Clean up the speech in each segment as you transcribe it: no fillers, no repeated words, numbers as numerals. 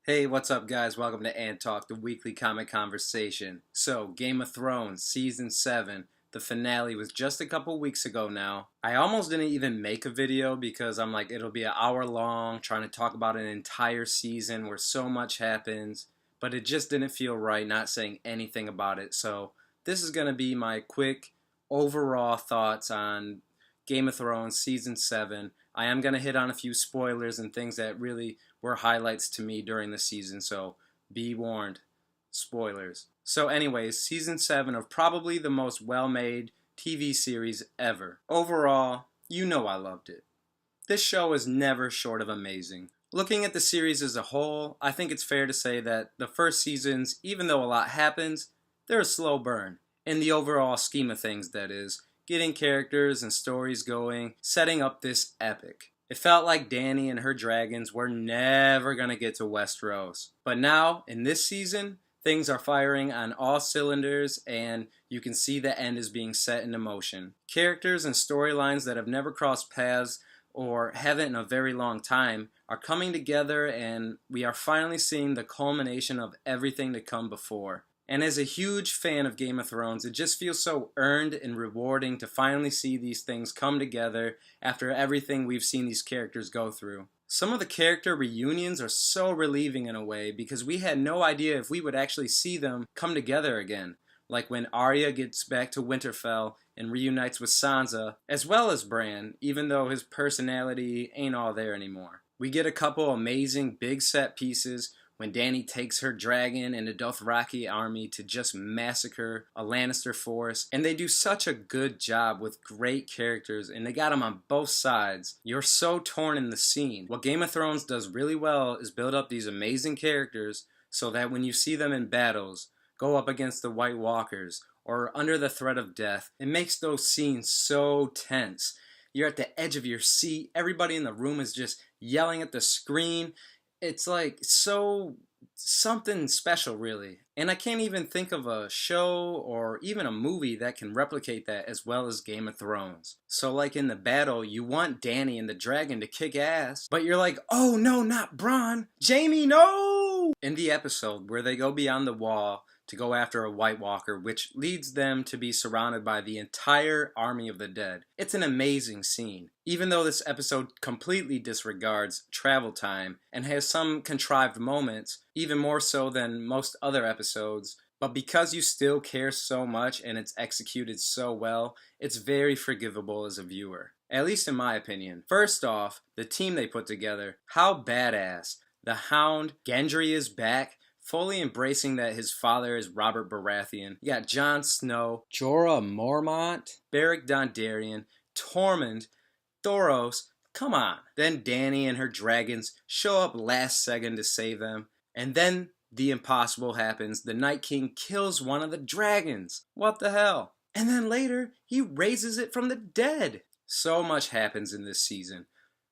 Hey, what's up guys? Welcome to AnTalk, the weekly comic conversation. So, Game of Thrones, Season 7, the finale was just a couple weeks ago now. I almost didn't even make a video because I'm like, it'll be an hour long trying to talk about an entire season where so much happens, but it just didn't feel right not saying anything about it. So, this is going to be my quick overall thoughts on Game of Thrones, Season 7. I am going to hit on a few spoilers and things that really were highlights to me during the season, so be warned. Spoilers. So anyways, Season 7 of probably the most well-made TV series ever. Overall, you know I loved it. This show is never short of amazing. Looking at the series as a whole, I think it's fair to say that the first seasons, even though a lot happens, they're a slow burn. In the overall scheme of things, that is. Getting characters and stories going, setting up this epic. It felt like Dany and her dragons were never going to get to Westeros. But now, in this season, things are firing on all cylinders and you can see the end is being set into motion. Characters and storylines that have never crossed paths or haven't in a very long time are coming together, and we are finally seeing the culmination of everything to come before. And as a huge fan of Game of Thrones, it just feels so earned and rewarding to finally see these things come together after everything we've seen these characters go through. Some of the character reunions are so relieving in a way because we had no idea if we would actually see them come together again. Like when Arya gets back to Winterfell and reunites with Sansa, as well as Bran, even though his personality ain't all there anymore. We get a couple amazing big set pieces when Dany takes her dragon and the Dothraki army to just massacre a Lannister force. And they do such a good job with great characters, and they got them on both sides. You're so torn in the scene. What Game of Thrones does really well is build up these amazing characters so that when you see them in battles, go up against the White Walkers, or under the threat of death, it makes those scenes so tense. You're at the edge of your seat. Everybody in the room is just yelling at the screen. It's like so something special, really. And I can't even think of a show or even a movie that can replicate that as well as Game of Thrones. So like in the battle, you want Dany and the dragon to kick ass, but you're like, oh no, not Bronn! Jaime, no! In the episode where they go beyond the wall to go after a White Walker, which leads them to be surrounded by the entire army of the dead. It's an amazing scene. Even though this episode completely disregards travel time and has some contrived moments, even more so than most other episodes, but because you still care so much and it's executed so well, it's very forgivable as a viewer. At least in my opinion. First off, the team they put together. How badass. The Hound, Gendry is back, fully embracing that his father is Robert Baratheon. You got Jon Snow, Jorah Mormont, Beric Dondarrion, Tormund, Thoros, come on. Then Dany and her dragons show up last second to save them. And then the impossible happens. The Night King kills one of the dragons. What the hell? And then later, he raises it from the dead. So much happens in this season.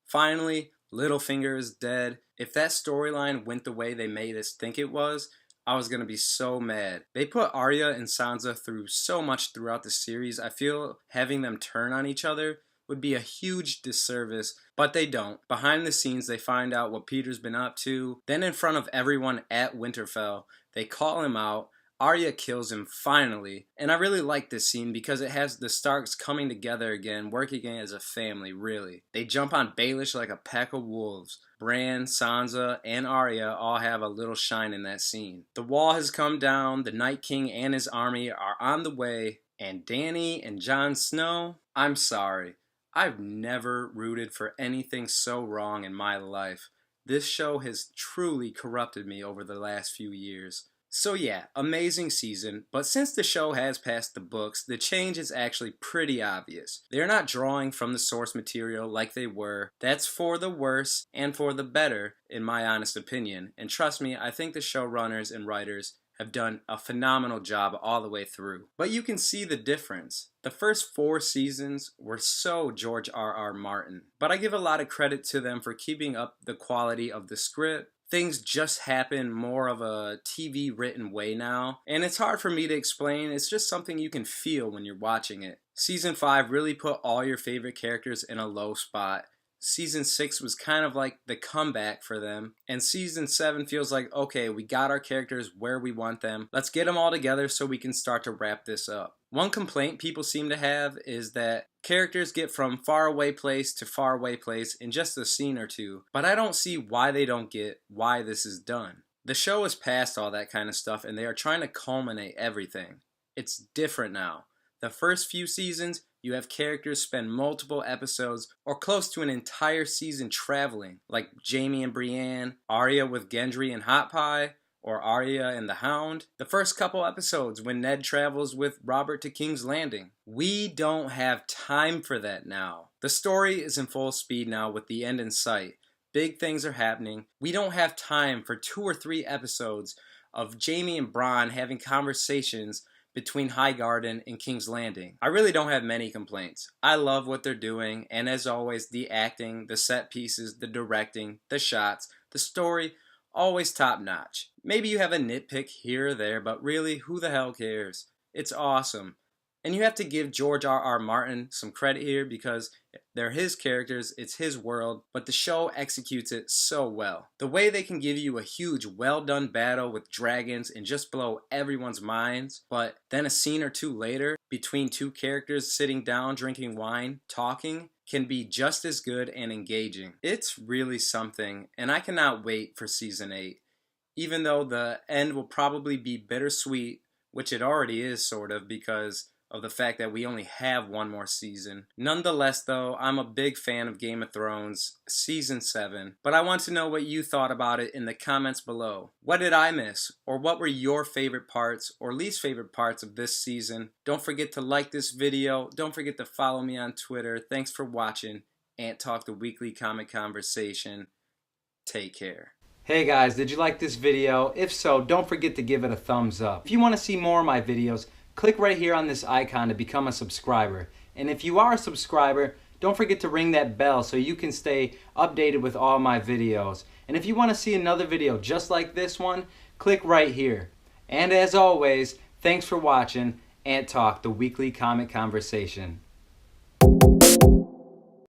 Finally, Littlefinger is dead. If that storyline went the way they made us think it was, I was going to be so mad. They put Arya and Sansa through so much throughout the series. I feel having them turn on each other would be a huge disservice, but they don't. Behind the scenes, they find out what Peter's been up to. Then in front of everyone at Winterfell, they call him out. Arya kills him finally, and I really like this scene because it has the Starks coming together again, working as a family, really. They jump on Baelish like a pack of wolves. Bran, Sansa, and Arya all have a little shine in that scene. The wall has come down, the Night King and his army are on the way, and Dany and Jon Snow, I'm sorry. I've never rooted for anything so wrong in my life. This show has truly corrupted me over the last few years. So yeah, amazing season, but since the show has passed the books, the change is actually pretty obvious. They're not drawing from the source material like they were. That's for the worse and for the better, in my honest opinion. And trust me, I think the showrunners and writers have done a phenomenal job all the way through. But you can see the difference. The first 4 seasons were so George R.R. Martin, but I give a lot of credit to them for keeping up the quality of the script. Things just happen more of a TV written way now, and it's hard for me to explain. It's just something you can feel when you're watching it. Season 5 really put all your favorite characters in a low spot. Season 6 was kind of like the comeback for them, and Season 7 feels like, okay, we got our characters where we want them. Let's get them all together so we can start to wrap this up. One complaint people seem to have is that characters get from faraway place to faraway place in just a scene or two, but I don't see why they don't get why this is done. The show is past all that kind of stuff, and they are trying to culminate everything. It's different now. The first few seasons, you have characters spend multiple episodes or close to an entire season traveling, like Jaime and Brienne, Arya with Gendry and Hot Pie, or Arya and the Hound. The first couple episodes when Ned travels with Robert to King's Landing. We don't have time for that now. The story is in full speed now with the end in sight. Big things are happening. We don't have time for 2 or 3 episodes of Jaime and Bronn having conversations between Highgarden and King's Landing. I really don't have many complaints. I love what they're doing, and as always, the acting, the set pieces, the directing, the shots, the story, always top notch. Maybe you have a nitpick here or there, but really, who the hell cares? It's awesome. And you have to give George R.R. Martin some credit here because they're his characters, it's his world, but the show executes it so well. The way they can give you a huge, well-done battle with dragons and just blow everyone's minds, but then a scene or two later, between 2 characters sitting down, drinking wine, talking, can be just as good and engaging. It's really something, and I cannot wait for Season 8. Even though the end will probably be bittersweet, which it already is sort of because of the fact that we only have one more season. Nonetheless though, I'm a big fan of Game of Thrones Season 7, but I want to know what you thought about it in the comments below. What did I miss? Or what were your favorite parts or least favorite parts of this season? Don't forget to like this video. Don't forget to follow me on Twitter. Thanks for watching AnTalk, the weekly comic conversation. Take care. Hey guys, did you like this video? If so, don't forget to give it a thumbs up. If you want to see more of my videos, click right here on this icon to become a subscriber. And if you are a subscriber, don't forget to ring that bell so you can stay updated with all my videos. And if you want to see another video just like this one, click right here. And as always, thanks for watching AnTalk, the weekly comic conversation.